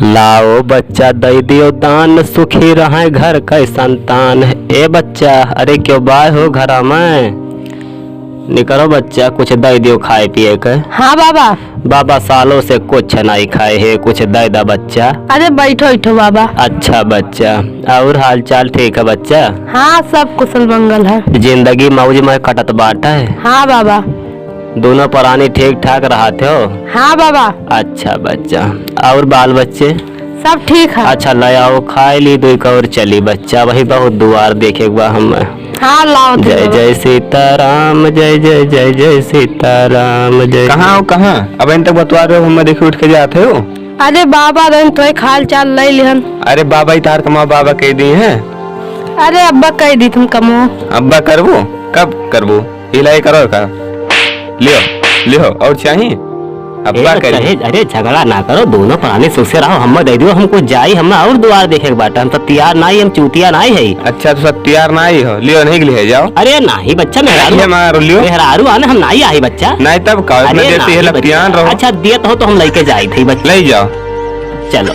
लाओ बच्चा दई दियो दान, सुखी रहे घर का संतान। ए बच्चा, अरे क्यों बाय हो घरा में? निकलो बच्चा, कुछ दे दियो खाए पिए के। हाँ बाबा। बाबा सालों से कुछ नहीं खाए है, कुछ दे दा बच्चा। अरे बैठो बैठो बाबा। अच्छा बच्चा, और हाल चाल ठीक है बच्चा? हाँ सब कुशल मंगल है। जिंदगी मौज में कटत बाटा है? हाँ बाबा। दोनों प्राणी ठीक ठाक रहते हो? हाँ बाबा। अच्छा बच्चा, और बाल बच्चे सब ठीक है। अच्छा ले आओ, खाए ली दो और चली बच्चा, वही बहुत दुआर देखे हम। हाँ लाओ। जय जय सीताराम, जय जय जय जय सीताराम जय। कहाँ हो कहाँ? अब इन तक बतवा रहे हो, हम देखे उठ के जाते हो। अरे बाबा दिन तो हाल चाल ले लिहन। अरे बाबा तार कमा बाबा कह दी है। अरे अब्बा कह दी तुम कमो। अब्बा करबो? कब करबो? इलाई करो का? लियो लियो और चाहिए? अब्बा कहे। अरे झगड़ा ना करो, दोनों प्राणी सुख से रहो। हम दे दियो, हमको जाई, हम और द्वार देखे के बाटा, हम तो तैयार नहीं, हम चूतिया नहीं है। अच्छा तो सब तैयार ना आई हो, लियो नहीं ले जाओ। अरे नहीं बच्चा, मेहरारू लियो। मेहरारू आने हम नहीं आई बच्चा। नहीं तब कहो, मैं देती है लतियान रहो। अच्छा दिए तो हम लेके जाई थी बच्चा। ले जाओ।